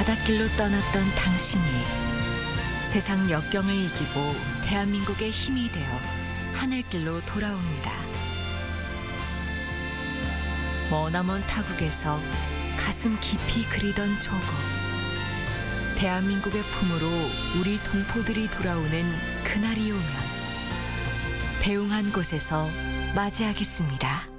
바닷길로 떠났던 당신이 세상 역경을 이기고 대한민국의 힘이 되어 하늘길로 돌아옵니다. 머나먼 타국에서 가슴 깊이 그리던 조국. 대한민국의 품으로 우리 동포들이 돌아오는 그날이 오면 배웅한 곳에서 맞이하겠습니다.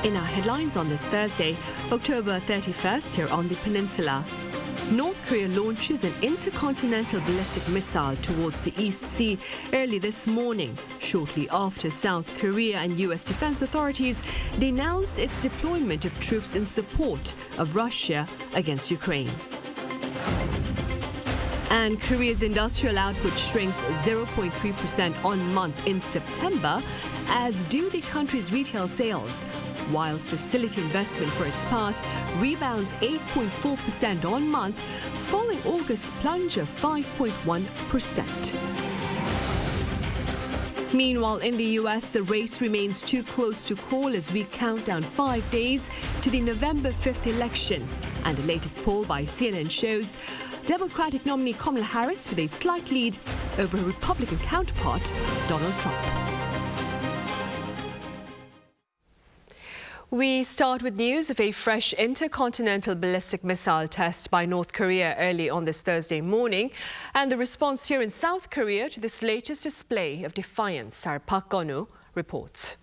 In our headlines on this Thursday, October 31st, here on the peninsula, North Korea launches an intercontinental ballistic missile towards the East Sea early this morning, shortly after South Korea and U.S. defense authorities denounced its deployment of troops in support of Russia against Ukraine. And Korea's industrial output shrinks 0.3% on month in September, as do the country's retail sales, while facility investment for its part rebounds 8.4% on month, following August's plunge of 5.1%. Meanwhile, in the U.S., the race remains too close to call as we count down 5 days to the November 5th election. And the latest poll by CNN shows Democratic nominee Kamala Harris with a slight lead over her Republican counterpart, Donald Trump. We start with news of a fresh intercontinental ballistic missile test by North Korea early on this Thursday morning, and the response here in South Korea to this latest display of defiance. Our Park Gonu reports.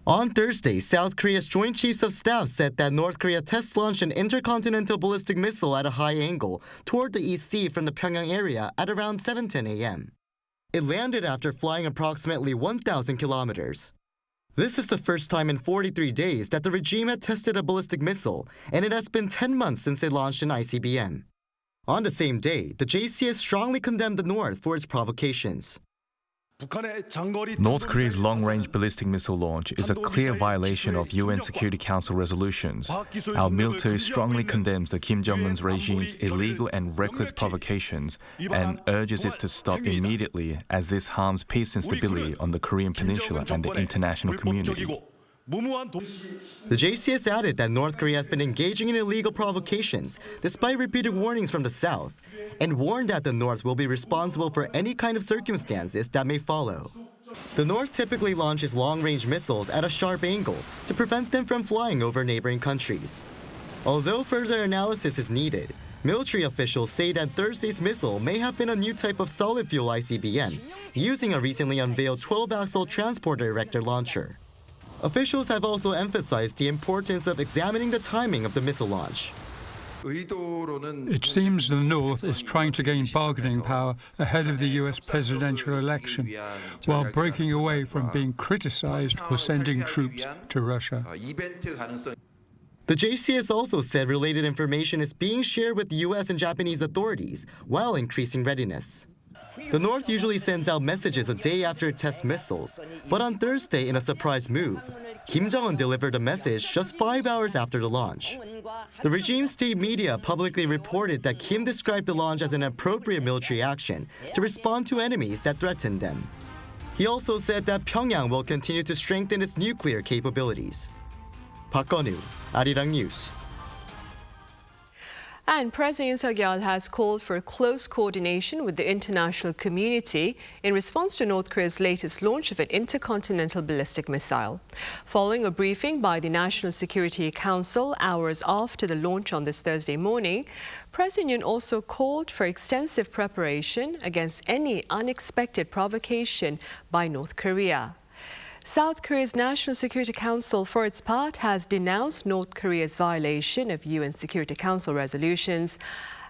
On Thursday, South Korea's Joint Chiefs of Staff said that North Korea test-launched an intercontinental ballistic missile at a high angle toward the East Sea from the Pyongyang area at around 7:10 a.m. It landed after flying approximately 1,000 kilometers. This is the first time in 43 days that the regime had tested a ballistic missile, and it has been 10 months since it launched an ICBM. On the same day, the JCS strongly condemned the North for its provocations. North Korea's long-range ballistic missile launch is a clear violation of UN Security Council resolutions. Our military strongly condemns the Kim Jong-un's regime's illegal and reckless provocations and urges it to stop immediately, as this harms peace and stability on the Korean peninsula and the international community. The JCS added that North Korea has been engaging in illegal provocations despite repeated warnings from the South, and warned that the North will be responsible for any kind of circumstances that may follow. The North typically launches long-range missiles at a sharp angle to prevent them from flying over neighboring countries. Although further analysis is needed, military officials say that Thursday's missile may have been a new type of solid-fuel ICBM, using a recently unveiled 12-axle transporter erector launcher. Officials have also emphasized the importance of examining the timing of the missile launch. It seems the North is trying to gain bargaining power ahead of the US presidential election, while breaking away from being criticized for sending troops to Russia. The JCS also said related information is being shared with US and Japanese authorities while increasing readiness. The North usually sends out messages a day after it tests missiles, but on Thursday, in a surprise move, Kim Jong-un delivered a message just 5 hours after the launch. The regime's state media publicly reported that Kim described the launch as an appropriate military action to respond to enemies that threatened them. He also said that Pyongyang will continue to strengthen its nuclear capabilities. Park Gonu, Arirang News. And President Yoon Suk-yeol has called for close coordination with the international community in response to North Korea's latest launch of an intercontinental ballistic missile. Following a briefing by the National Security Council hours after the launch on this Thursday morning, President Yoon also called for extensive preparation against any unexpected provocation by North Korea. South Korea's National Security Council, for its part, has denounced North Korea's violation of UN Security Council resolutions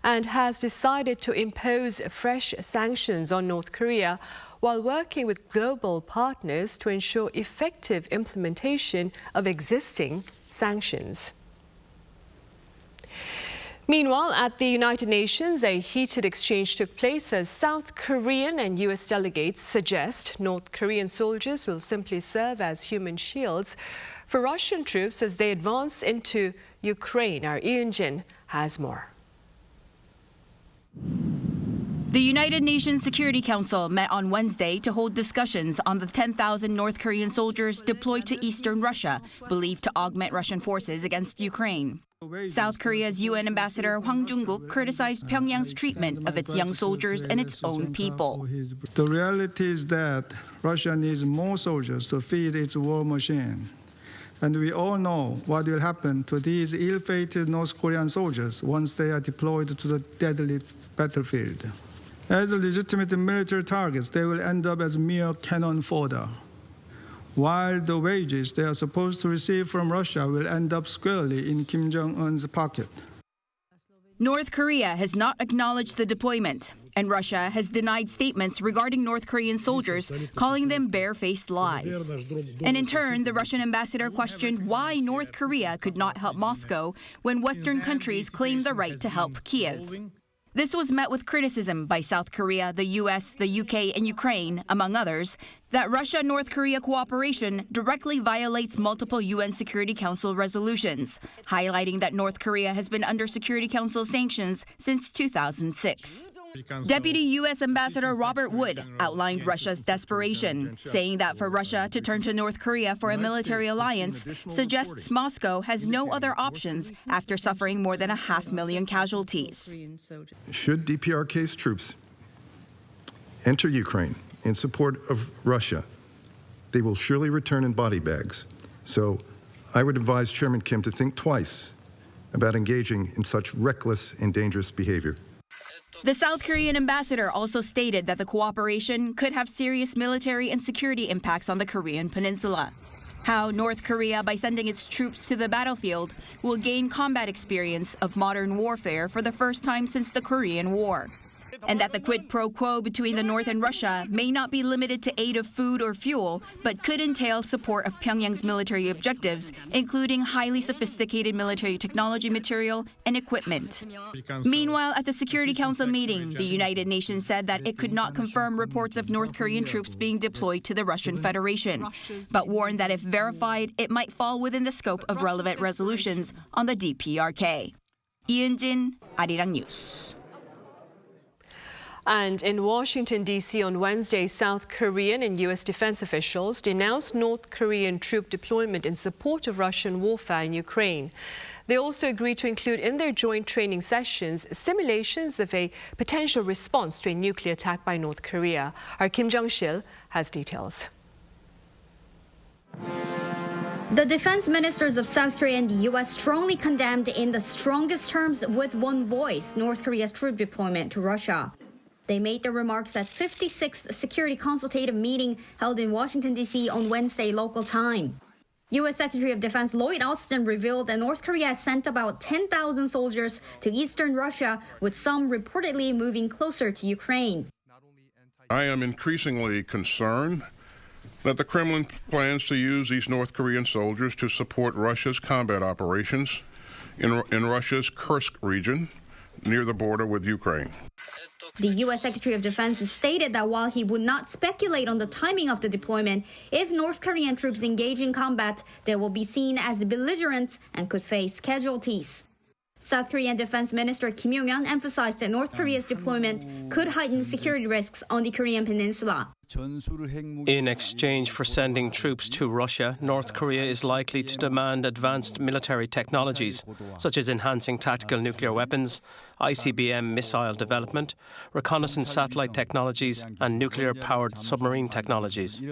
and has decided to impose fresh sanctions on North Korea while working with global partners to ensure effective implementation of existing sanctions. Meanwhile, at the United Nations, a heated exchange took place as South Korean and U.S. delegates suggest North Korean soldiers will simply serve as human shields for Russian troops as they advance into Ukraine. Our Yun-jin has more. The United Nations Security Council met on Wednesday to hold discussions on the 10,000 North Korean soldiers deployed to eastern Russia, believed to augment Russian forces against Ukraine. South Korea's UN ambassador Hwang Jung-guk criticized Pyongyang's treatment of its young soldiers and its own people. The reality is that Russia needs more soldiers to feed its war machine. And we all know what will happen to these ill-fated North Korean soldiers once they are deployed to the deadly battlefield. As legitimate military targets, they will end up as mere cannon fodder, while the wages they are supposed to receive from Russia will end up squarely in Kim Jong-un's pocket. North Korea has not acknowledged the deployment, and Russia has denied statements regarding North Korean soldiers, calling them barefaced lies. And in turn, the Russian ambassador questioned why North Korea could not help Moscow when Western countries claimed the right to help Kiev. This was met with criticism by South Korea, the US, the UK, and Ukraine, among others, that Russia-North Korea cooperation directly violates multiple UN Security Council resolutions, highlighting that North Korea has been under Security Council sanctions since 2006. Deputy U.S. Ambassador Robert Wood outlined Russia's desperation, saying that for Russia to turn to North Korea for a military alliance suggests Moscow has no other options after suffering more than 500,000 casualties. Should DPRK's troops enter Ukraine in support of Russia, they will surely return in body bags. So I would advise Chairman Kim to think twice about engaging in such reckless and dangerous behavior. The South Korean ambassador also stated that the cooperation could have serious military and security impacts on the Korean peninsula. How North Korea, by sending its troops to the battlefield, will gain combat experience of modern warfare for the first time since the Korean War. And that the quid pro quo between the North and Russia may not be limited to aid of food or fuel, but could entail support of Pyongyang's military objectives, including highly sophisticated military technology material and equipment. Meanwhile, at the Security Council meeting, the United Nations said that it could not confirm reports of North Korean troops being deployed to the Russian Federation, but warned that if verified, it might fall within the scope of relevant resolutions on the DPRK. Yun-jin, Arirang News. And in Washington, D.C. on Wednesday, South Korean and U.S. defense officials denounced North Korean troop deployment in support of Russian warfare in Ukraine. They also agreed to include in their joint training sessions simulations of a potential response to a nuclear attack by North Korea. Our Kim Jong-sil has details. The defense ministers of South Korea and the U.S. strongly condemned in the strongest terms with one voice North Korea's troop deployment to Russia. They made the remarks at 56th Security Consultative Meeting held in Washington, D.C. on Wednesday local time. U.S. Secretary of Defense Lloyd Austin revealed that North Korea has sent about 10,000 soldiers to eastern Russia, with some reportedly moving closer to Ukraine. I am increasingly concerned that the Kremlin plans to use these North Korean soldiers to support Russia's combat operations in Russia's Kursk region near the border with Ukraine. The U.S. Secretary of Defense stated that while he would not speculate on the timing of the deployment, if North Korean troops engage in combat, they will be seen as belligerents and could face casualties. South Korean Defense Minister Kim Yong-hyun emphasized that North Korea's deployment could heighten security risks on the Korean peninsula. In exchange for sending troops to Russia, North Korea is likely to demand advanced military technologies, such as enhancing tactical nuclear weapons, ICBM missile development, reconnaissance satellite technologies, and nuclear-powered submarine technologies.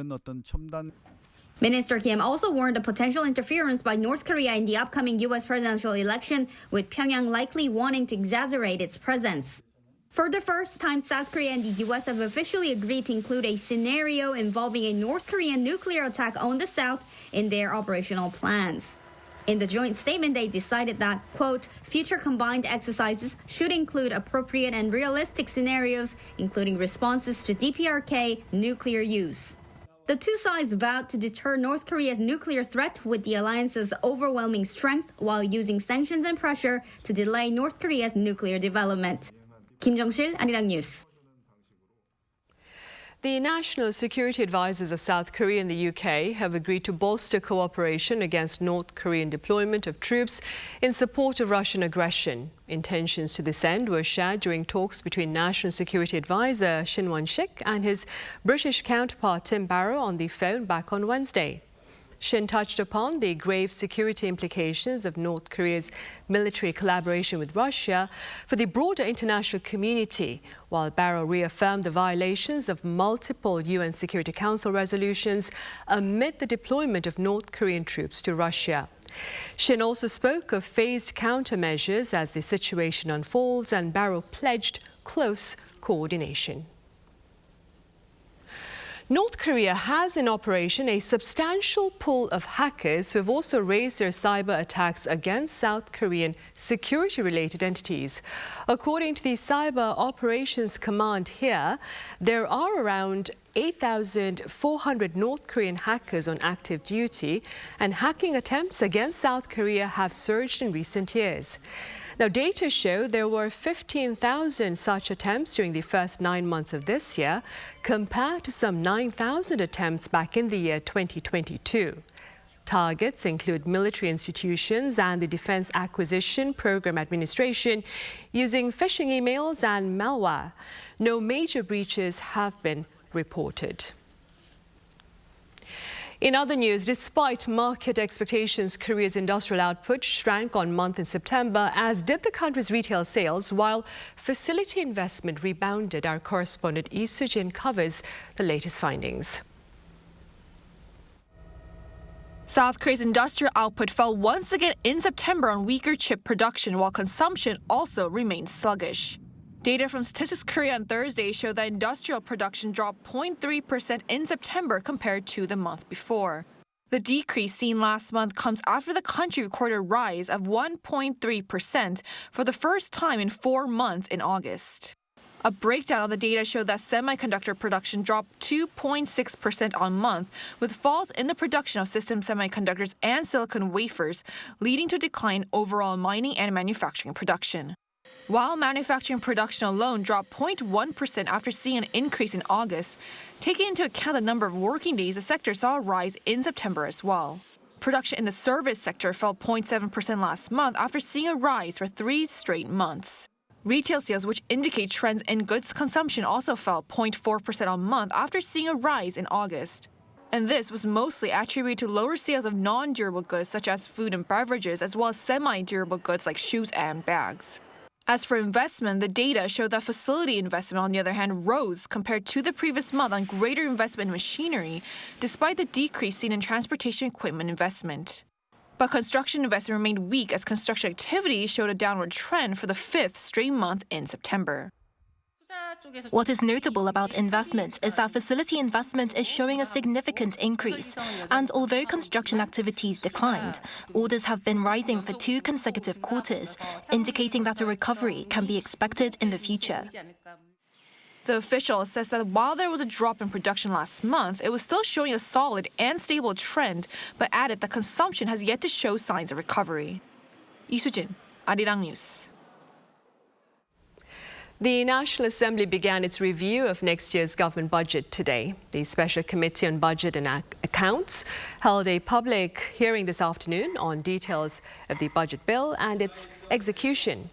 Minister Kim also warned of potential interference by North Korea in the upcoming U.S. presidential election, with Pyongyang likely wanting to exaggerate its presence. For the first time, South Korea and the U.S. have officially agreed to include a scenario involving a North Korean nuclear attack on the South in their operational plans. In the joint statement, they decided that, quote, future combined exercises should include appropriate and realistic scenarios, including responses to DPRK nuclear use. The two sides vowed to deter North Korea's nuclear threat with the alliance's overwhelming strength while using sanctions and pressure to delay North Korea's nuclear development. Kim Jong-sil, Arirang News. The National Security Advisors of South Korea and the UK have agreed to bolster cooperation against North Korean deployment of troops in support of Russian aggression. Intentions to this end were shared during talks between National Security Advisor Shin Won-sik and his British counterpart Tim Barrow on the phone back on Wednesday. Shin touched upon the grave security implications of North Korea's military collaboration with Russia for the broader international community, while Barrow reaffirmed the violations of multiple UN Security Council resolutions amid the deployment of North Korean troops to Russia. Shin also spoke of phased countermeasures as the situation unfolds, and Barrow pledged close coordination. North Korea has in operation a substantial pool of hackers who have also raised their cyber attacks against South Korean security-related entities. According to the Cyber Operations Command here, there are around 8,400 North Korean hackers on active duty, and hacking attempts against South Korea have surged in recent years. Now, data show there were 15,000 such attempts during the first 9 months of this year, compared to some 9,000 attempts back in the year 2022. Targets include military institutions and the Defense Acquisition Program Administration using phishing emails and malware. No major breaches have been reported. In other news, despite market expectations, Korea's industrial output shrank on month in September, as did the country's retail sales, while facility investment rebounded. Our correspondent Lee Soo-jin covers the latest findings. South Korea's industrial output fell once again in September on weaker chip production, while consumption also remained sluggish. Data from Statistics Korea on Thursday show that industrial production dropped 0.3% in September compared to the month before. The decrease seen last month comes after the country recorded a rise of 1.3% for the first time in 4 months in August. A breakdown of the data showed that semiconductor production dropped 2.6% on month, with falls in the production of system semiconductors and silicon wafers, leading to a decline in overall mining and manufacturing production. While manufacturing production alone dropped 0.1% after seeing an increase in August, taking into account the number of working days, the sector saw a rise in September as well. Production in the service sector fell 0.7% last month after seeing a rise for 3 straight months. Retail sales, which indicate trends in goods consumption, also fell 0.4% on month after seeing a rise in August. And this was mostly attributed to lower sales of non-durable goods such as food and beverages, as well as semi-durable goods like shoes and bags. As for investment, the data showed that facility investment, on the other hand, rose compared to the previous month on greater investment in machinery, despite the decrease seen in transportation equipment investment. But construction investment remained weak as construction activity showed a downward trend for the 5th straight month in September. What is notable about investment is that facility investment is showing a significant increase. And although construction activities declined, orders have been rising for 2 consecutive quarters, indicating that a recovery can be expected in the future. The official says that while there was a drop in production last month, it was still showing a solid and stable trend, but added that consumption has yet to show signs of recovery. Lee Soo-jin, Arirang News. The National Assembly began its review of next year's government budget today. The Special Committee on Budget and Accounts held a public hearing this afternoon on details of the budget bill and its execution.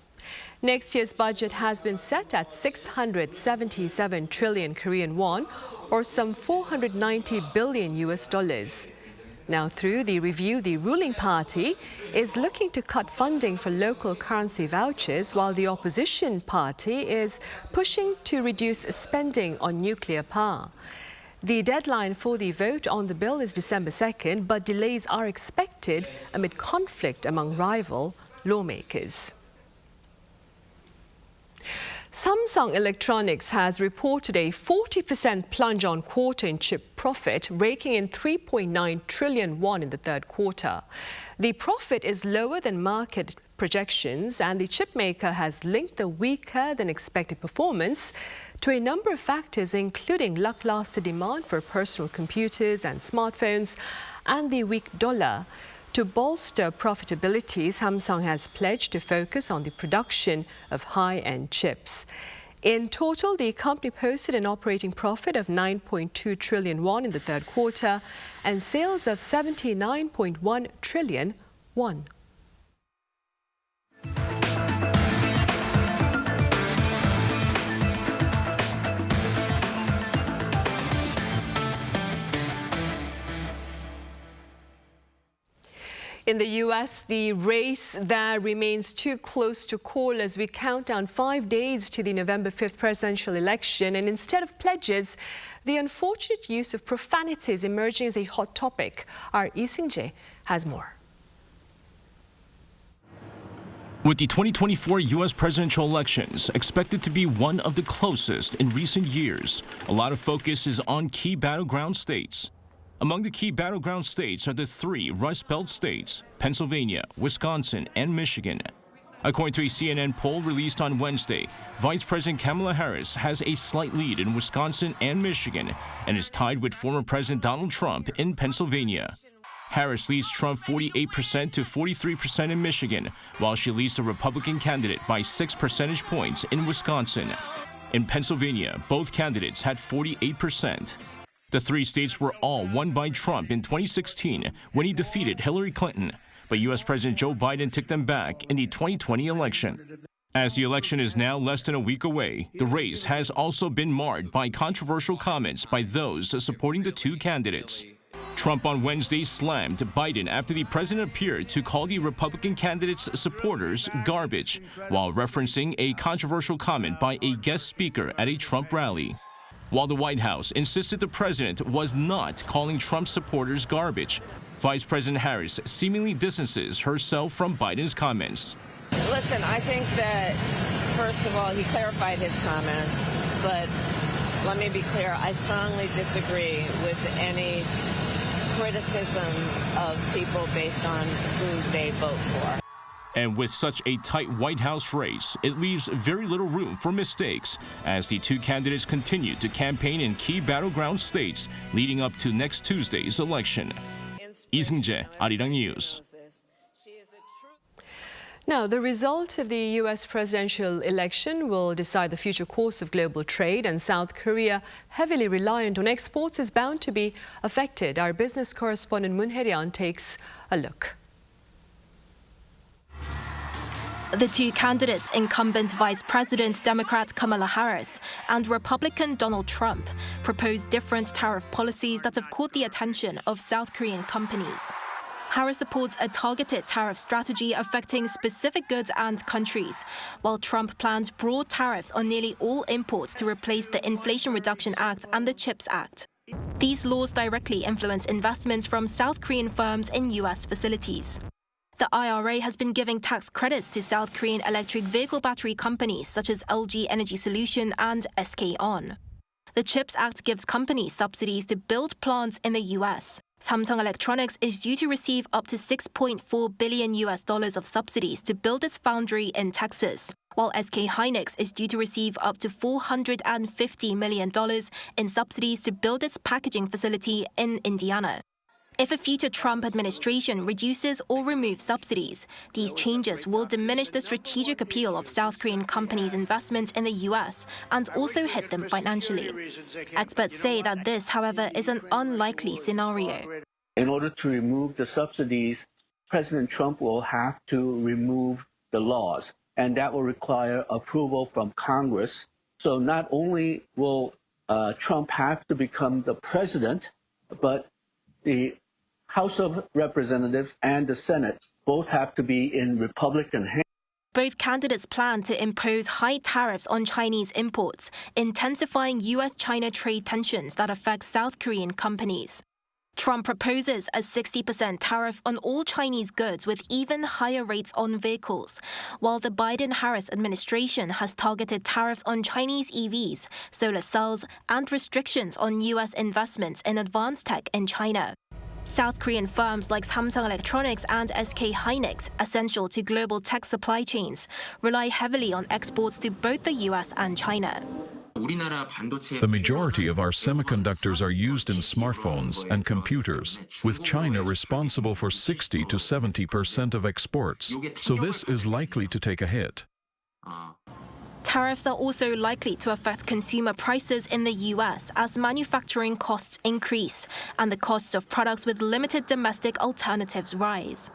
Next year's budget has been set at 677 trillion Korean won, or some $490 billion. Now, through the review, the ruling party is looking to cut funding for local currency vouchers, while the opposition party is pushing to reduce spending on nuclear power. The deadline for the vote on the bill is December 2nd, but delays are expected amid conflict among rival lawmakers. Samsung Electronics has reported a 40% plunge on quarter in chip profit, raking in 3.9 trillion won in the third quarter. The profit is lower than market projections, and the chipmaker has linked the weaker than expected performance to a number of factors, including lackluster demand for personal computers and smartphones and the weak dollar. To bolster profitability, Samsung has pledged to focus on the production of high-end chips. In total, the company posted an operating profit of 9.2 trillion won in the third quarter and sales of 79.1 trillion won. In the U.S., the race there remains too close to call as we count down 5 days to the November 5th presidential election. And instead of pledges, the unfortunate use of profanity is emerging as a hot topic. Our Lee Seung-jae has more. With the 2024 U.S. presidential elections expected to be one of the closest in recent years, a lot of focus is on key battleground states. Among the key battleground states are the three Rust Belt states, Pennsylvania, Wisconsin, and Michigan. According to a CNN poll released on Wednesday, Vice President Kamala Harris has a slight lead in Wisconsin and Michigan and is tied with former President Donald Trump in Pennsylvania. Harris leads Trump 48% to 43% in Michigan, while she leads the Republican candidate by 6 percentage points in Wisconsin. In Pennsylvania, both candidates had 48%. The three states were all won by Trump in 2016 when he defeated Hillary Clinton, but U.S. President Joe Biden took them back in the 2020 election. As the election is now less than a week away, the race has also been marred by controversial comments by those supporting the two candidates. Trump on Wednesday slammed Biden after the president appeared to call the Republican candidate's supporters garbage, while referencing a controversial comment by a guest speaker at a Trump rally. While the White House insisted the president was not calling Trump's supporters garbage, Vice President Harris seemingly distances herself from Biden's comments. Listen, I think that, first of all, he clarified his comments, but let me be clear, I strongly disagree with any criticism of people based on who they vote for. And with such a tight White House race, it leaves very little room for mistakes as the two candidates continue to campaign in key battleground states leading up to next Tuesday's election. Lee Seung-jae, Arirang News. Now, the result of the U.S. presidential election will decide the future course of global trade, and South Korea, heavily reliant on exports, is bound to be affected. Our business correspondent Moon Hae-ryun takes a look. The two candidates, incumbent Vice President Democrat Kamala Harris and Republican Donald Trump, propose different tariff policies that have caught the attention of South Korean companies. Harris supports a targeted tariff strategy affecting specific goods and countries, while Trump plans broad tariffs on nearly all imports to replace the Inflation Reduction Act and the CHIPS Act. These laws directly influence investments from South Korean firms in U.S. facilities. The IRA has been giving tax credits to South Korean electric vehicle battery companies such as LG Energy Solution and SK On. The CHIPS Act gives companies subsidies to build plants in the U.S. Samsung Electronics is due to receive up to $6.4 billion of subsidies to build its foundry in Texas, while SK Hynix is due to receive up to $450 million in subsidies to build its packaging facility in Indiana. If a future Trump administration reduces or removes subsidies, these changes will diminish the strategic appeal of South Korean companies' investment in the U.S. and also hit them financially. Experts say that this, however, is an unlikely scenario. In order to remove the subsidies, President Trump will have to remove the laws, and that will require approval from Congress. So not only will Trump have to become the president, but the House of Representatives and the Senate both have to be in Republican hands. Both candidates plan to impose high tariffs on Chinese imports, intensifying U.S.-China trade tensions that affect South Korean companies. Trump proposes a 60% tariff on all Chinese goods with even higher rates on vehicles, while the Biden-Harris administration has targeted tariffs on Chinese EVs, solar cells, and restrictions on U.S. investments in advanced tech in China. South Korean firms like Samsung Electronics and SK Hynix, essential to global tech supply chains, rely heavily on exports to both the U.S. and China. The majority of our semiconductors are used in smartphones and computers, with China responsible for 60 to 70% of exports. So this is likely to take a hit. Tariffs are also likely to affect consumer prices in the US as manufacturing costs increase and the cost of products with limited domestic alternatives rise.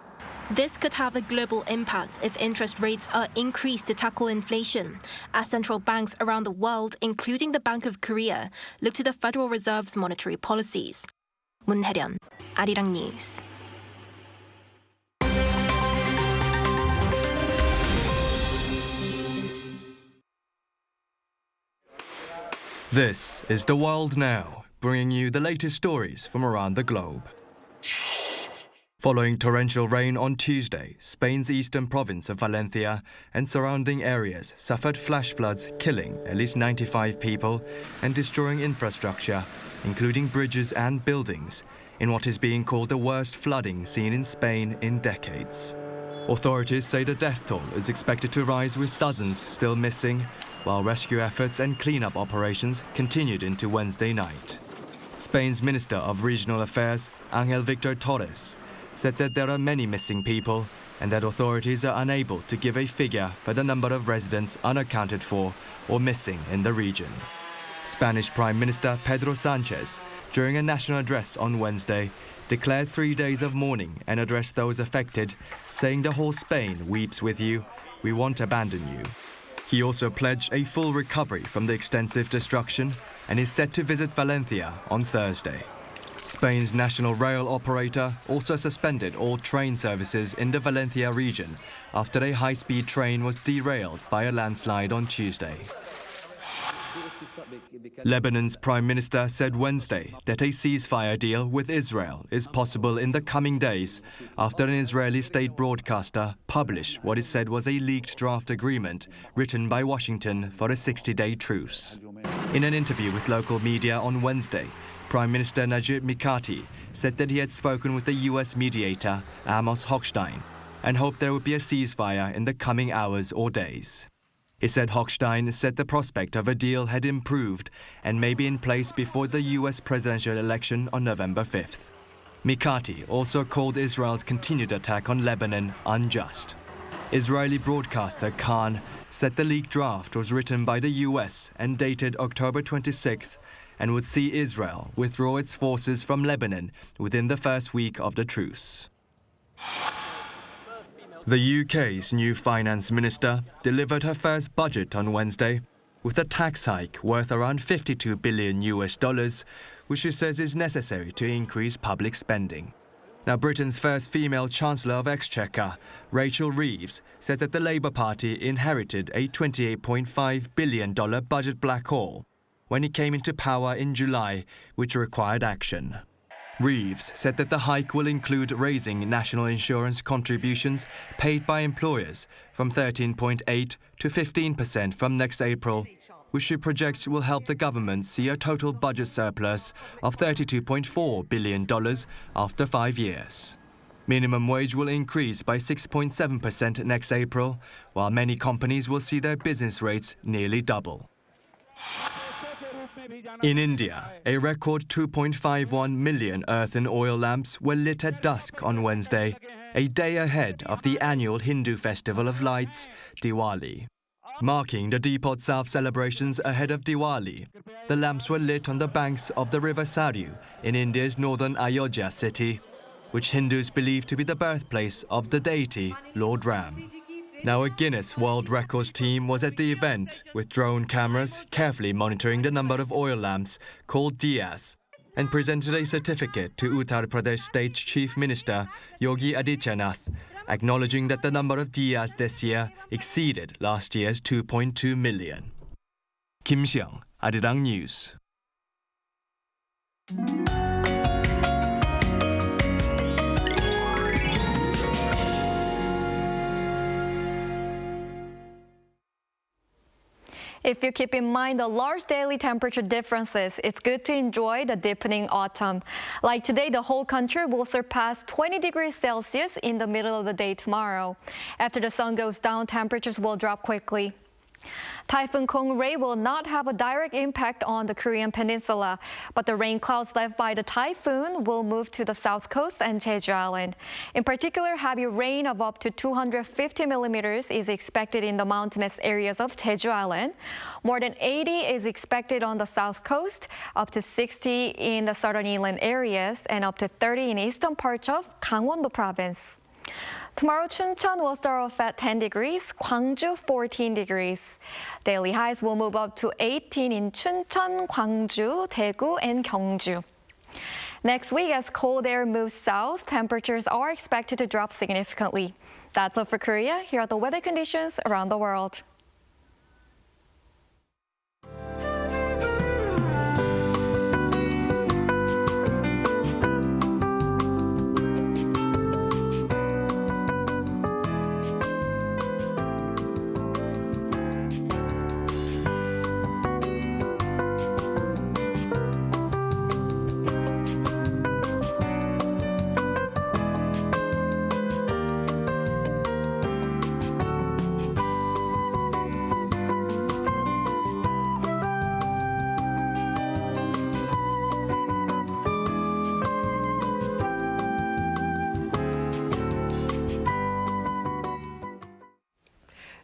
This could have a global impact if interest rates are increased to tackle inflation, as central banks around the world, including the Bank of Korea, look to the Federal Reserve's monetary policies. 문혜련, Arirang News. This is The World Now, bringing you the latest stories from around the globe. Following torrential rain on Tuesday, Spain's eastern province of Valencia and surrounding areas suffered flash floods, killing at least 95 people and destroying infrastructure, including bridges and buildings, in what is being called the worst flooding seen in Spain in decades. Authorities say the death toll is expected to rise, with dozens still missing, while rescue efforts and cleanup operations continued into Wednesday night. Spain's Minister of Regional Affairs, Ángel Víctor Torres, said that there are many missing people and that authorities are unable to give a figure for the number of residents unaccounted for or missing in the region. Spanish Prime Minister Pedro Sánchez, during a national address on Wednesday, declared 3 days of mourning and addressed those affected, saying the whole Spain weeps with you, we won't abandon you. He also pledged a full recovery from the extensive destruction and is set to visit Valencia on Thursday. Spain's national rail operator also suspended all train services in the Valencia region after a high-speed train was derailed by a landslide on Tuesday. Lebanon's Prime Minister said Wednesday that a ceasefire deal with Israel is possible in the coming days after an Israeli state broadcaster published what it said was a leaked draft agreement written by Washington for a 60-day truce. In an interview with local media on Wednesday, Prime Minister Najib Mikati said that he had spoken with the US mediator Amos Hochstein and hoped there would be a ceasefire in the coming hours or days. He said Hochstein said the prospect of a deal had improved and may be in place before the US presidential election on November 5th. Mikati also called Israel's continued attack on Lebanon unjust. Israeli broadcaster Khan said the leaked draft was written by the US and dated October 26th and would see Israel withdraw its forces from Lebanon within the first week of the truce. The UK's new finance minister delivered her first budget on Wednesday with a tax hike worth around $52 billion, which she says is necessary to increase public spending. Now, Britain's first female Chancellor of Exchequer, Rachel Reeves, said that the Labour Party inherited a $28.5 billion budget black hole when it came into power in July, which required action. Reeves said that the hike will include raising national insurance contributions paid by employers from 13.8% to 15% from next April, which she projects will help the government see a total budget surplus of $32.4 billion after 5 years. Minimum wage will increase by 6.7% next April, while many companies will see their business rates nearly double. In India, a record 2.51 million earthen oil lamps were lit at dusk on Wednesday, a day ahead of the annual Hindu festival of lights, Diwali. Marking the Deepot South celebrations ahead of Diwali, the lamps were lit on the banks of the river Saryu in India's northern Ayodhya city, which Hindus believe to be the birthplace of the deity Lord Ram. Now, a Guinness World Records team was at the event with drone cameras carefully monitoring the number of oil lamps, called diyas, and presented a certificate to Uttar Pradesh State's Chief Minister Yogi Adityanath, acknowledging that the number of diyas this year exceeded last year's 2.2 million. Kim Xiang, Arirang News. If you keep in mind the large daily temperature differences, it's good to enjoy the deepening autumn. Like today, the whole country will surpass 20 degrees Celsius in the middle of the day tomorrow. After the sun goes down, temperatures will drop quickly. Typhoon Kong-rae will not have a direct impact on the Korean peninsula, but the rain clouds left by the typhoon will move to the south coast and Jeju Island. In particular, heavy rain of up to 250 millimeters is expected in the mountainous areas of Jeju Island. More than 80 is expected on the south coast, up to 60 in the southern inland areas, and up to 30 in eastern parts of Gangwon-do province. Tomorrow, Chuncheon will start off at 10 degrees, Gwangju 14 degrees. Daily highs will move up to 18 in Chuncheon, Gwangju, Daegu, and Gyeongju. Next week, as cold air moves south, temperatures are expected to drop significantly. That's all for Korea. Here are the weather conditions around the world.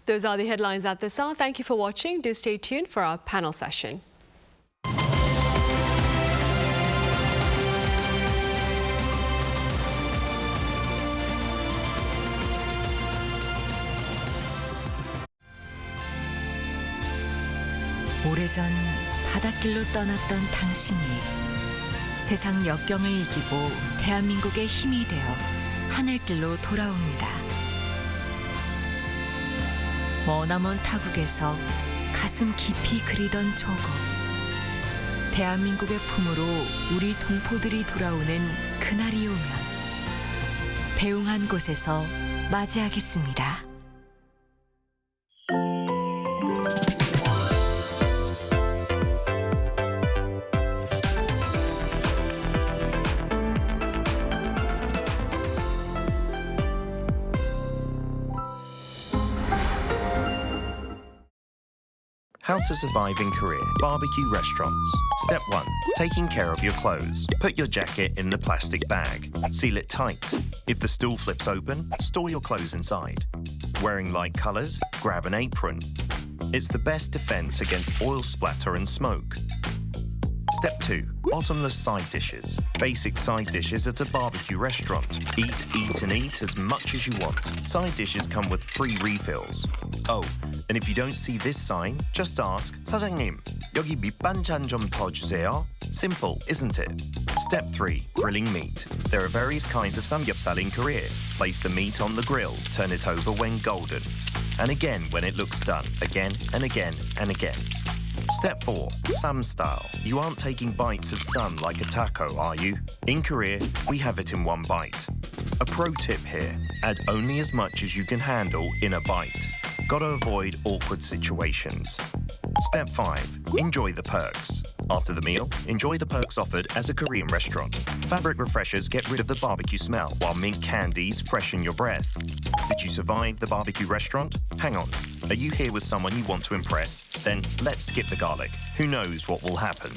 Those are the headlines at this hour. Thank you for watching. Do stay tuned for our panel session. 오래전 바닷길로 떠났던 당신이 세상 역경을 이기고 대한민국의 힘이 되어 하늘길로 돌아옵니다. 머나먼 타국에서 가슴 깊이 그리던 조국. 대한민국의 품으로 우리 동포들이 돌아오는 그날이 오면 배웅한 곳에서 맞이하겠습니다. How to survive in Korea. Barbecue restaurants. Step 1. Taking care of your clothes. Put your jacket in the plastic bag. Seal it tight. If the stool flips open, store your clothes inside. Wearing light colors, grab an apron. It's the best defense against oil splatter and smoke. Step 2. Bottomless side dishes. Basic side dishes at a barbecue restaurant. Eat, and eat as much as you want. Side dishes come with free refills. Oh, and if you don't see this sign, just ask, 사장님, 여기 밑반찬 좀 더 주세요. Simple, isn't it? Step 3. Grilling meat. There are various kinds of samgyeopsal in Korea. Place the meat on the grill. Turn it over when golden. And again when it looks done. Again and again and again. Step 4. Sam style. You aren't taking bites of sam like a taco, are you? In Korea, we have it in one bite. A pro tip here. Add only as much as you can handle in a bite. Gotta avoid awkward situations. Step 5. Enjoy the perks. After the meal, enjoy the perks offered as a Korean restaurant. Fabric refreshers get rid of the barbecue smell, while mint candies freshen your breath. Did you survive the barbecue restaurant? Hang on. Are you here with someone you want to impress? Then let's skip the garlic. Who knows what will happen?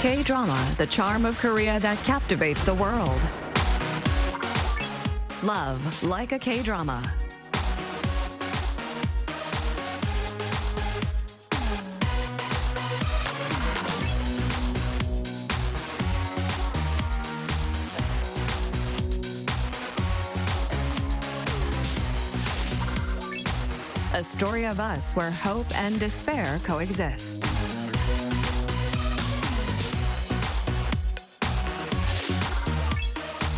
K-drama, the charm of Korea that captivates the world. Love like a K-drama. A story of us where hope and despair coexist.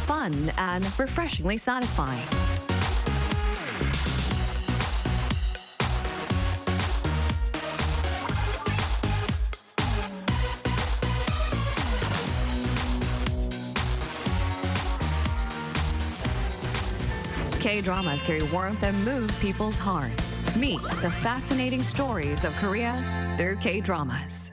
Fun and refreshingly satisfying. K-dramas carry warmth and move people's hearts. Meet the fascinating stories of Korea through K-dramas.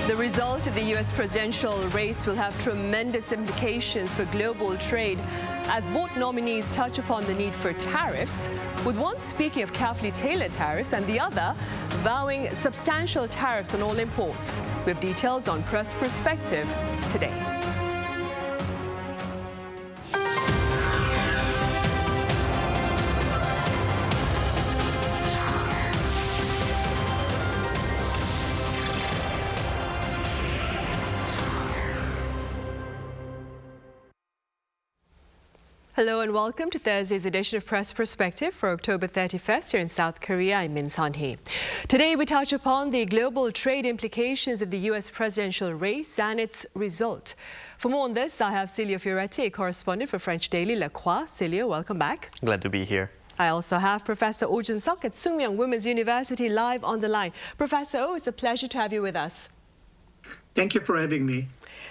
The result of the U.S. presidential race will have tremendous implications for global trade, as both nominees touch upon the need for tariffs, with one speaking of carefully tailored tariffs and the other vowing substantial tariffs on all imports. We have details on Press Perspective today. Hello and welcome to Thursday's edition of Press Perspective for October 31st here in South Korea. I'm Min Sun-hee. Today we touch upon the global trade implications of the U.S. presidential race and its result. For more on this, I have Silio Fioretti, a correspondent for French daily Le Croix. Silio, welcome back. Glad to be here. I also have Professor Oh Jun-seok at Sookmyung Women's University live on the line. Professor Oh, it's a pleasure to have you with us. Thank you for having me.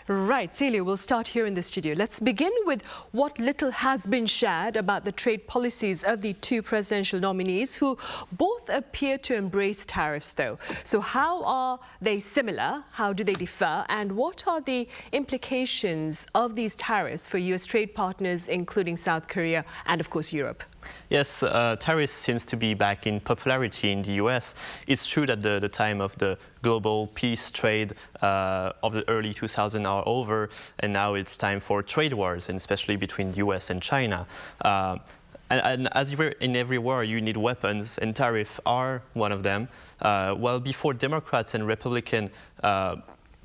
Right, Celia, we'll start here in the studio. Let's begin with what little has been shared about the trade policies of the two presidential nominees, who both appear to embrace tariffs, though. So how are they similar? How do they differ? And what are the implications of these tariffs for U.S. trade partners, including South Korea and, of course, Europe? Yes, tariffs seems to be back in popularity in the U.S. It's true that the time of the global peace trade of the early 2000s are over, and now it's time for trade wars, and especially between the U.S. and China. And as in every war, you need weapons, and tariffs are one of them. While before Democrats and Republicans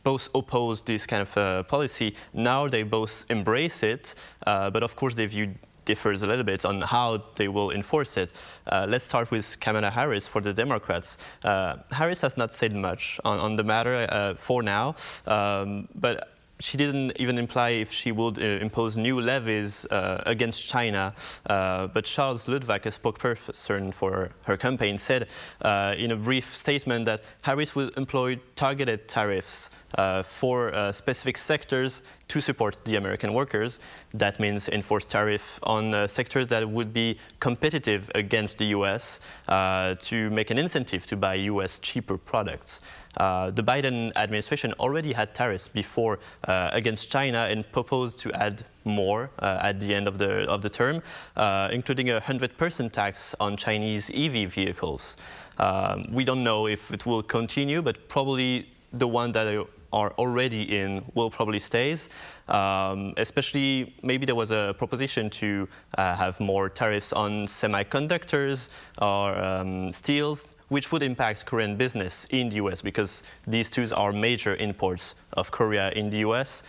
both oppose this kind of policy, now they both embrace it, but of course they view differs a little bit on how they will enforce it. Let's start with Kamala Harris for the Democrats. Harris has not said much on the matter for now, but she didn't even imply if she would impose new levies against China. But Charles Ludwak, a spokesperson for her campaign, said in a brief statement that Harris will employ targeted tariffs for specific sectors to support the American workers. That means enforce tariff on sectors that would be competitive against the U.S. To make an incentive to buy U.S. cheaper products. The Biden administration already had tariffs before against China and proposed to add more at the end of the term, including a 100% tax on Chinese EV vehicles. We don't know if it will continue, but probably the one that are already in will probably stays. Especially, maybe there was a proposition to have more tariffs on semiconductors or steels, which would impact Korean business in the U.S. because these two are major imports of Korea in the U.S.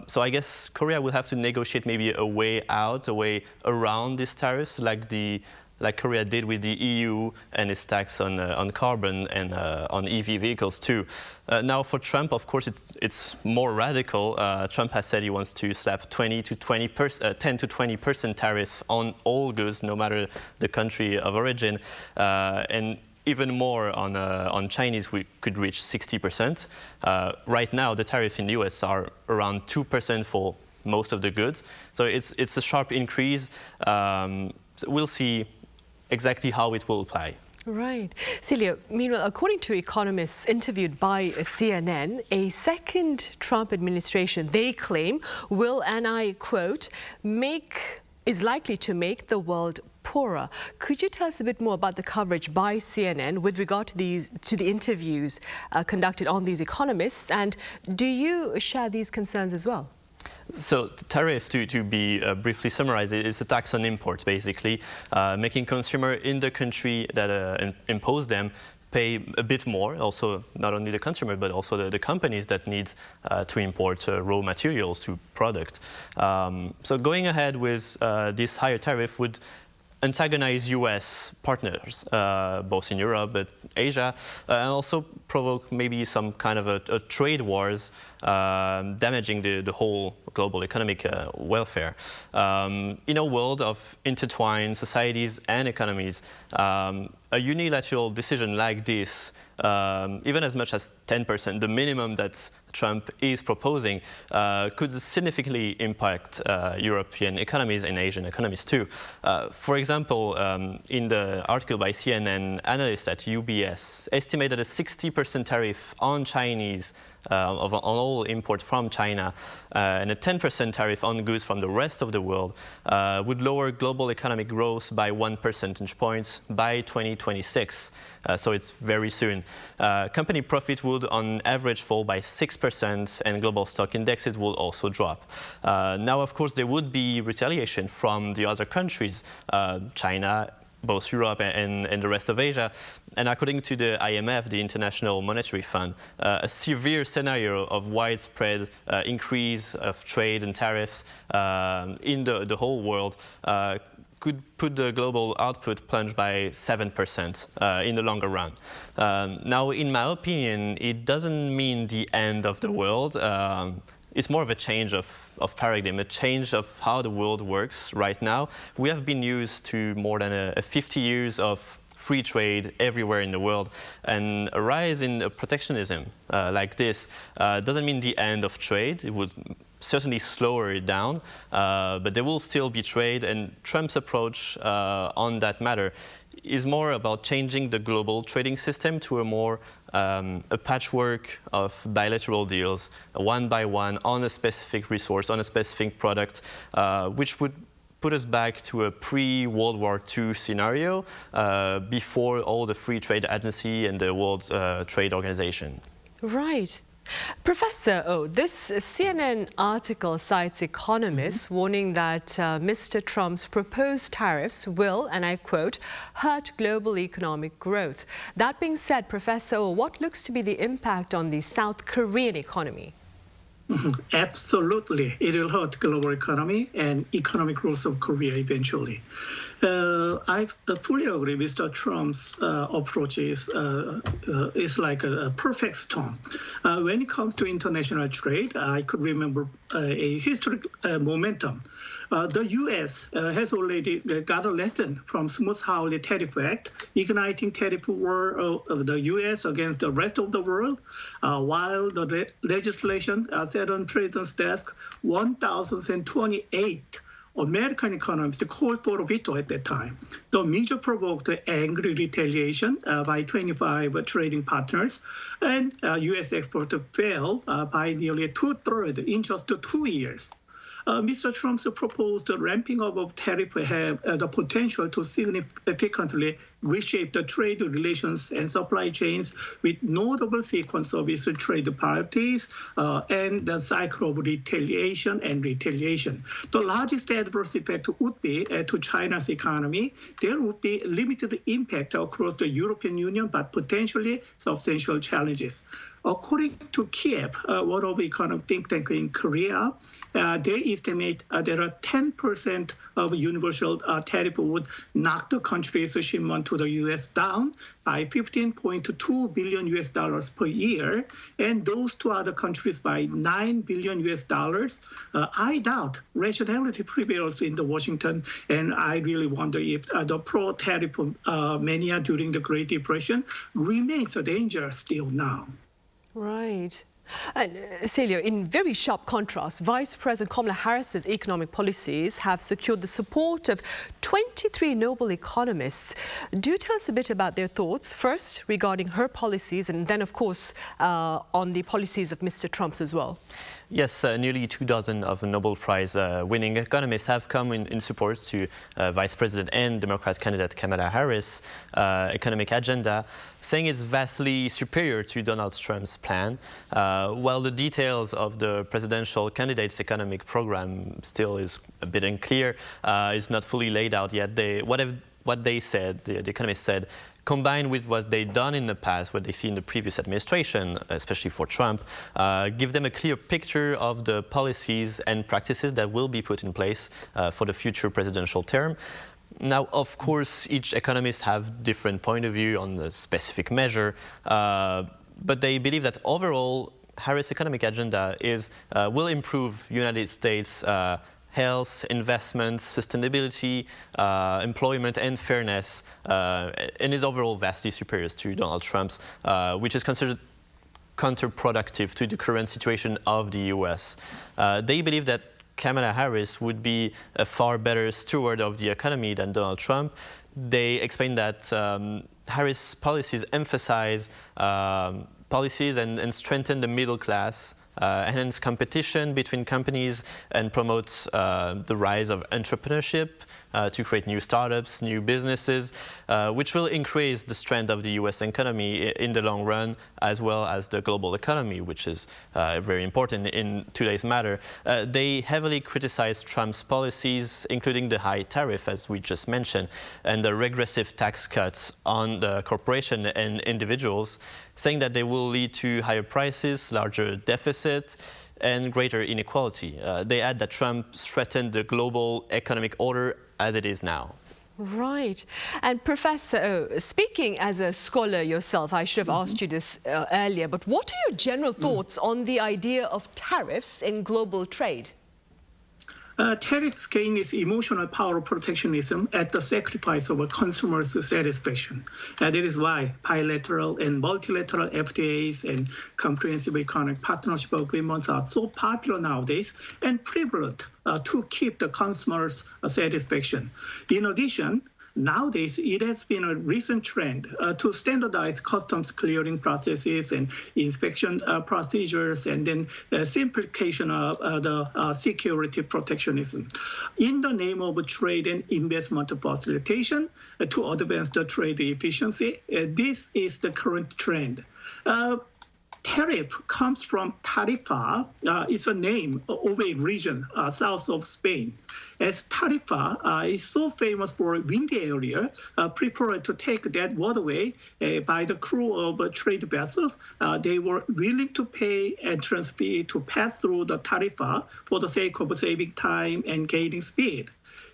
So I guess Korea will have to negotiate maybe a way out, a way around these tariffs, like Korea did with the EU and its tax on carbon and on EV vehicles too. Now for Trump, of course, it's more radical. Trump has said he wants to slap 10 to 20% tariff on all goods, no matter the country of origin, and even more on Chinese, we could reach 60%. Right now, the tariff in the US are around 2% for most of the goods. So it's a sharp increase. So we'll see exactly how it will apply. Right. Celia, meanwhile, according to economists interviewed by CNN, a second Trump administration, they claim, will, and I quote, is likely to make the world poorer. Could you tell us a bit more about the coverage by CNN with regard to the interviews conducted on these economists, and do you share these concerns as well? So the tariff, to be briefly summarized, is a tax on imports, basically, making consumers in the country that impose them pay a bit more, also not only the consumer, but also the companies that need to import raw materials to product. So going ahead with this higher tariff would antagonize U.S. partners, both in Europe but Asia, and also provoke maybe some kind of a trade wars, damaging the whole global economic welfare. In a world of intertwined societies and economies, a unilateral decision like this, even as much as 10%, the minimum that Trump is proposing, could significantly impact European economies and Asian economies too. For example, in the article by CNN, analysts at UBS estimated a 60% tariff on Chinese on all import from China and a 10% tariff on goods from the rest of the world would lower global economic growth by 1 percentage point by 2026. So it's very soon. Company profit would on average fall by 6% and global stock indexes will also drop. Now, of course, there would be retaliation from the other countries, China, both Europe and the rest of Asia. And according to the IMF, the International Monetary Fund, a severe scenario of widespread increase of trade and tariffs in the whole world could put the global output plunge by 7% in the longer run. Now, in my opinion, it doesn't mean the end of the world. It's more of a change of paradigm, a change of how the world works right now. We have been used to more than 50 years of free trade everywhere in the world, and a rise in protectionism like this doesn't mean the end of trade. It would certainly slow it down, but there will still be trade, and Trump's approach on that matter is more about changing the global trading system to a more a patchwork of bilateral deals, one by one, on a specific resource, on a specific product, which would put us back to a pre-World War II scenario before all the Free Trade Agency and the World Trade Organization. Right. Professor O, this CNN article cites economists warning that Mr. Trump's proposed tariffs will, and I quote, hurt global economic growth. That being said, Professor O, what looks to be the impact on the South Korean economy? Absolutely. It will hurt global economy and economic growth of Korea eventually. I fully agree with Trump's approach is like a perfect storm. When it comes to international trade, I could remember a historic momentum. The U.S. has already got a lesson from Smooth-Hawley Tariff Act, igniting tariff war of the U.S. against the rest of the world, while the legislation sat on the President's desk, 1,028 American economists called for a veto at that time. The measure provoked angry retaliation by 25 trading partners, and U.S. exports fell by nearly 2/3 in just 2 years. Mr. Trump's proposed ramping up of tariff have the potential to significantly reshape the trade relations and supply chains with notable sequence of its trade parties and the cycle of retaliation. The largest adverse effect would be to China's economy. There would be limited impact across the European Union, but potentially substantial challenges. According to Kiev, one of the economic think tanks in Korea, they estimate that 10% of universal tariff would knock the country's shipment to the U.S. down by $15.2 billion per year, and those two other countries by $9 billion. I doubt rationality prevails in the Washington, and I really wonder if the pro-tariff mania during the Great Depression remains a danger still now. Right. And Celia, in very sharp contrast, Vice President Kamala Harris's economic policies have secured the support of 23 Nobel economists. Do tell us a bit about their thoughts, first regarding her policies, and then, of course, on the policies of Mr. Trump's as well. Yes, nearly 24 of Nobel Prize winning economists have come in support to Vice President and Democrat candidate Kamala Harris' economic agenda, saying it's vastly superior to Donald Trump's plan. While the details of the presidential candidate's economic program still is a bit unclear, is not fully laid out yet. What they said, the economists said, combined with what they've done in the past, what they see in the previous administration, especially for Trump, give them a clear picture of the policies and practices that will be put in place for the future presidential term. Now, of course, each economist have different point of view on the specific measure, but they believe that overall, Harris' economic agenda will improve United States health, investments, sustainability, employment, and fairness, and is overall vastly superior to Donald Trump's, which is considered counterproductive to the current situation of the U.S. They believe that Kamala Harris would be a far better steward of the economy than Donald Trump. They explain that Harris' policies emphasize policies and strengthen the middle class, enhance competition between companies, and promote the rise of entrepreneurship to create new startups, new businesses, which will increase the strength of the U.S. economy in the long run, as well as the global economy, which is very important in today's matter. They heavily criticized Trump's policies, including the high tariff, as we just mentioned, and the regressive tax cuts on the corporation and individuals, saying that they will lead to higher prices, larger deficits, and greater inequality. They add that Trump threatened the global economic order as it is now. Right. And Professor O, speaking as a scholar yourself, I should have asked you this earlier, but what are your general thoughts on the idea of tariffs in global trade? Tariffs gain its emotional power of protectionism at the sacrifice of a consumer's satisfaction. That is why bilateral and multilateral FTAs and comprehensive economic partnership agreements are so popular nowadays and prevalent to keep the consumer's satisfaction. In addition, nowadays, it has been a recent trend to standardize customs clearing processes and inspection procedures, and then simplification of the security protectionism in the name of trade and investment facilitation to advance the trade efficiency. This is the current trend. Tariff comes from Tarifa. It's a name of a region south of Spain. As Tarifa is so famous for a windy area, preferred to take that waterway by the crew of trade vessels, they were willing to pay entrance fee to pass through the Tarifa for the sake of saving time and gaining speed.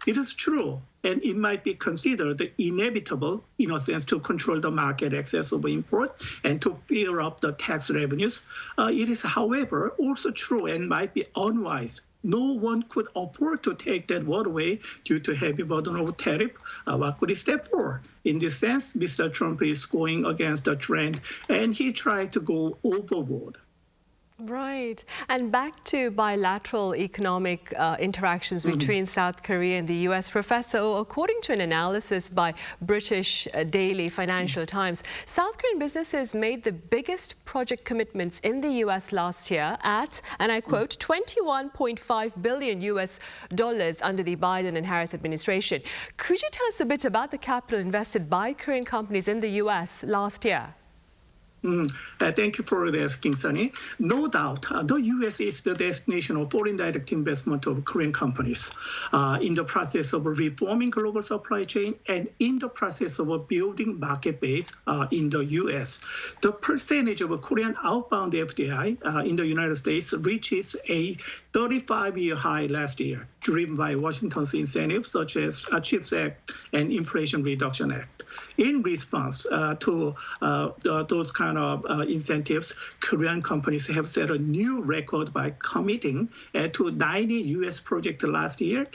It is true, and it might be considered inevitable, in a sense, to control the market access of import and to fill up the tax revenues. It is, however, also true and might be unwise. No one could afford to take that waterway due to heavy burden of tariff. What could he step for? In this sense, Mr. Trump is going against the trend, and he tried to go overboard. Right. And back to bilateral economic interactions between South Korea and the U.S. Professor, according to an analysis by British daily Financial Times, South Korean businesses made the biggest project commitments in the U.S. last year at, and I quote, $21.5 billion under the Biden and Harris administration. Could you tell us a bit about the capital invested by Korean companies in the U.S. last year? Thank you for asking, Sunny. No doubt, the U.S. is the destination of foreign direct investment of Korean companies in the process of reforming global supply chain and in the process of building market base in the U.S. The percentage of Korean outbound FDI in the United States reaches a 35-year high last year, driven by Washington's incentives such as CHIPS Act and Inflation Reduction Act. In response to those kind of incentives, Korean companies have set a new record by committing to 90 U.S. projects last year,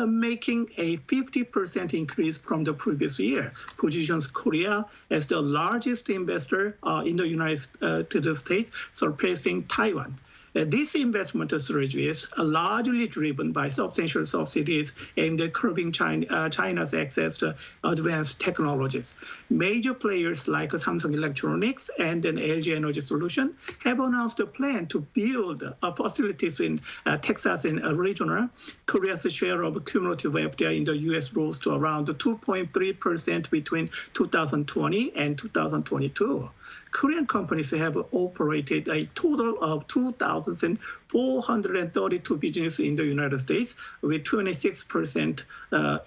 making a 50% increase from the previous year, positions Korea as the largest investor in the United States, surpassing Taiwan. These investment strategies are largely driven by substantial subsidies aimed at curbing China's access to advanced technologies. Major players like Samsung Electronics and LG Energy Solution have announced a plan to build facilities in Texas and Arizona. Korea's share of cumulative FDI in the U.S. rose to around 2.3% between 2020 and 2022. Korean companies have operated a total of 2,432 businesses in the United States, with 26%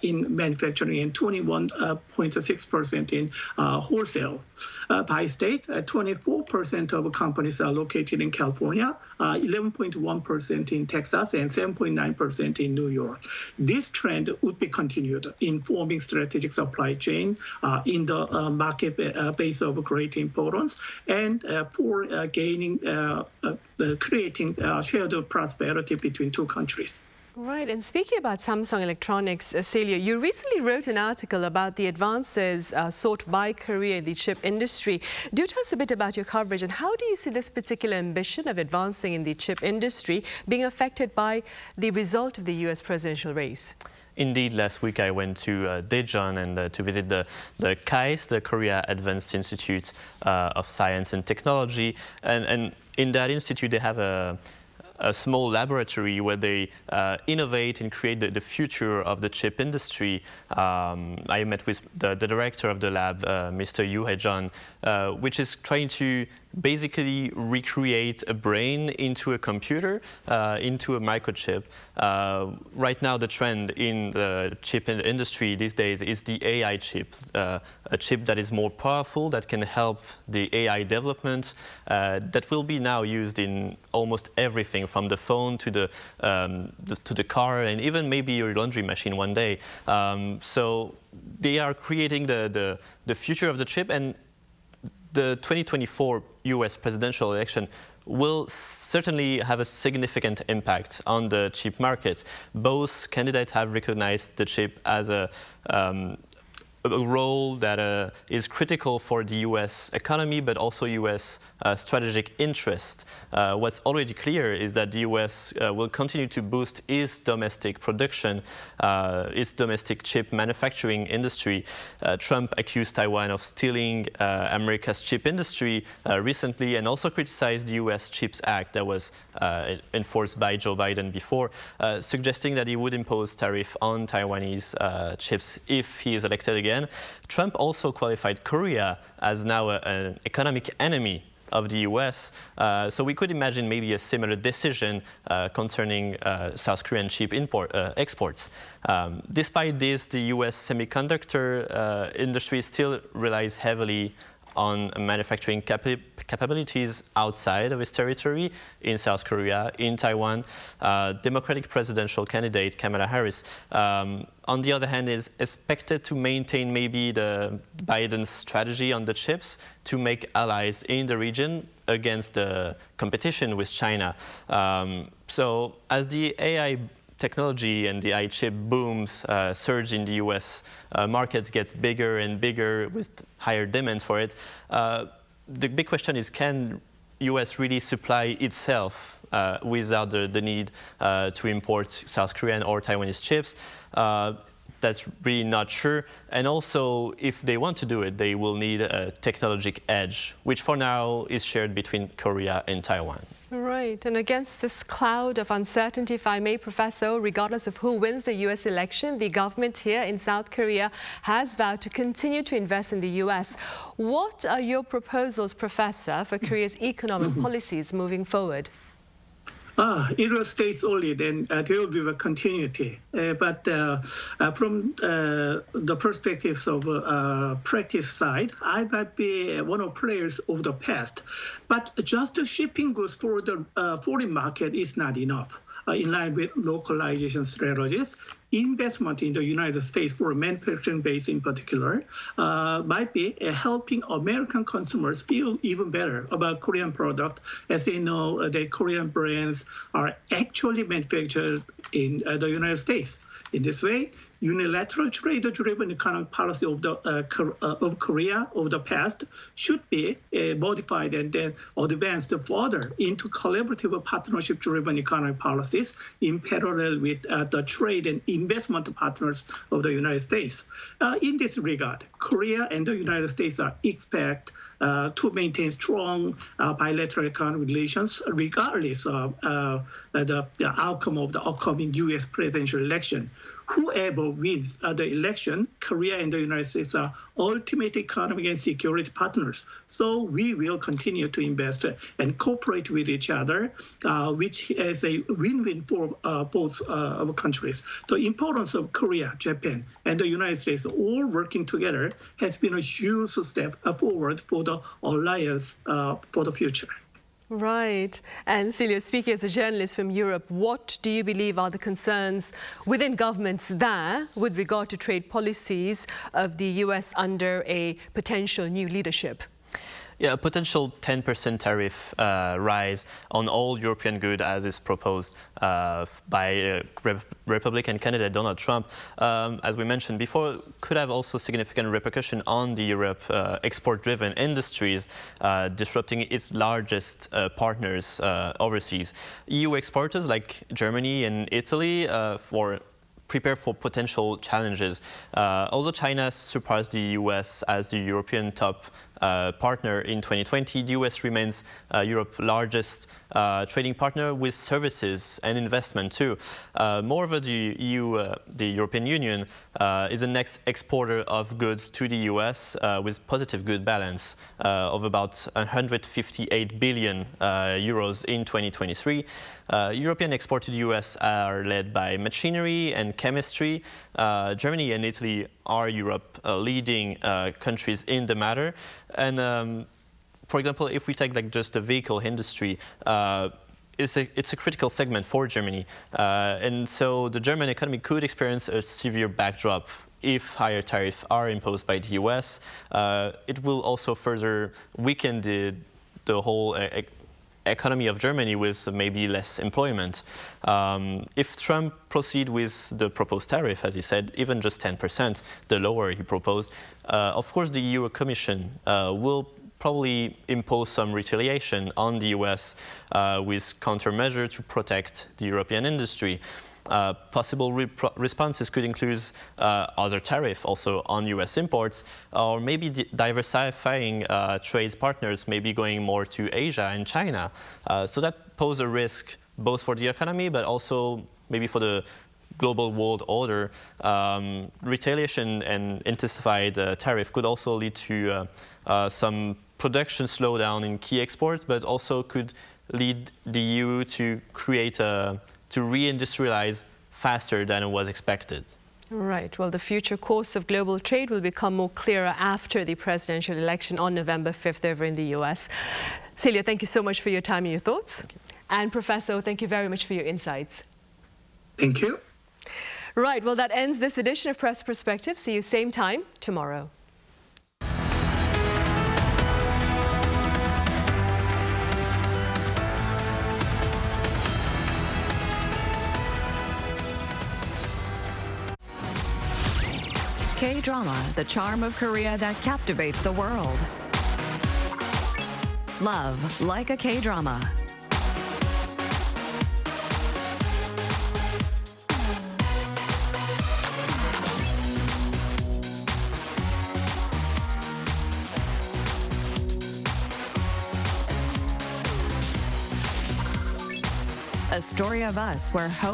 in manufacturing and 21.6% in wholesale. By state, 24% of companies are located in California, 11.1% in Texas, and 7.9% in New York. This trend would be continued in forming strategic supply chain in the market base of great importance, and for creating shared prosperity between two countries. Right, and speaking about Samsung Electronics, Celia, you recently wrote an article about the advances sought by Korea in the chip industry. Do tell us a bit about your coverage, and how do you see this particular ambition of advancing in the chip industry being affected by the result of the U.S. presidential race? Indeed, last week I went to Daejeon and to visit the KAIST, the Korea Advanced Institute of Science and Technology. And in that institute, they have a small laboratory where they innovate and create the future of the chip industry. I met with the director of the lab, Mr. Yoo Hae-jeon, which is trying to basically recreate a brain into a computer, into a microchip. Right now, the trend in the chip industry these days is the AI chip, a chip that is more powerful, that can help the AI development, that will be now used in almost everything, from the phone to the car, and even maybe your laundry machine one day. So they are creating the future of the chip, and the 2024 U.S. presidential election will certainly have a significant impact on the chip market. Both candidates have recognized the chip as a role that is critical for the U.S. economy, but also U.S. Strategic interest. What's already clear is that the U.S. will continue to boost its domestic production, its domestic chip manufacturing industry. Trump accused Taiwan of stealing America's chip industry recently, and also criticized the U.S. CHIPS Act that was enforced by Joe Biden before, suggesting that he would impose tariff on Taiwanese chips if he is elected again. Trump also qualified Korea as now an economic enemy of the U.S. So we could imagine maybe a similar decision concerning South Korean chip exports. Despite this, the U.S. semiconductor industry still relies heavily on manufacturing capabilities outside of its territory, in South Korea, in Taiwan. Democratic presidential candidate Kamala Harris, on the other hand, is expected to maintain maybe the Biden's strategy on the chips to make allies in the region against the competition with China. So as the AI technology and the AI chip booms surge in the U.S. Markets gets bigger and bigger with higher demands for it. The big question is, can U.S. really supply itself without the need to import South Korean or Taiwanese chips? That's really not sure. And also, if they want to do it, they will need a technological edge, which for now is shared between Korea and Taiwan. Right, and against this cloud of uncertainty, if I may, Professor, regardless of who wins the U.S. election, the government here in South Korea has vowed to continue to invest in the U.S. What are your proposals, Professor, for Korea's economic policies moving forward? It will stay solid, and there will be a continuity. But from the perspectives of practice side, I might be one of players of the past. But just shipping goods for the foreign market is not enough. In line with localization strategies, investment in the United States for a manufacturing base in particular might be helping American consumers feel even better about Korean product, as they know that Korean brands are actually manufactured in the United States. In this way, unilateral trade-driven economic policy of Korea of the past should be modified and then advanced further into collaborative partnership-driven economic policies in parallel with the trade and investment partners of the United States. In this regard, Korea and the United States are expect to maintain strong bilateral economic relations regardless of the outcome of the upcoming U.S. presidential election. Whoever wins the election, Korea and the United States are ultimate economic and security partners. So we will continue to invest and cooperate with each other, which is a win-win for both our countries. The importance of Korea, Japan, and the United States all working together has been a huge step forward for the alliance for the future. Right. And Celia, speaking as a journalist from Europe, what do you believe are the concerns within governments there with regard to trade policies of the US under a potential new leadership? Yeah, a potential 10% tariff rise on all European goods, as is proposed by Republican candidate Donald Trump, as we mentioned before, could have also significant repercussion on the Europe export-driven industries, disrupting its largest partners overseas. EU exporters like Germany and Italy prepare for potential challenges. Although China surpassed the US as the European top partner in 2020, the US remains Europe's largest trading partner with services and investment too. Moreover, the European Union, is the next exporter of goods to the US with positive good balance of about 158 billion euros in 2023. European exports to the US are led by machinery and chemistry. Germany and Italy are Europe's leading countries in the matter. And for example, if we take just the vehicle industry, it's a critical segment for Germany. And so the German economy could experience a severe backdrop if higher tariffs are imposed by the US. It will also further weaken the whole economy of Germany with maybe less employment. If Trump proceeds with the proposed tariff, as he said, even just 10%, the lower he proposed, of course the EU Commission will probably impose some retaliation on the US with countermeasures to protect the European industry. Possible responses could include other tariffs also on US imports, or maybe diversifying trade partners, maybe going more to Asia and China. So that poses a risk both for the economy, but also maybe for the global world order. Retaliation and intensified tariff could also lead to some production slowdown in key exports, but also could lead the EU to create to reindustrialize faster than it was expected. Right. Well, the future course of global trade will become more clearer after the presidential election on November 5th over in the US. Celia, thank you so much for your time and your thoughts. And Professor, thank you very much for your insights. Thank you. Right. Well, that ends this edition of Press Perspective. See you same time tomorrow. K-drama, the charm of Korea that captivates the world. Love like a K-drama. A story of us where hope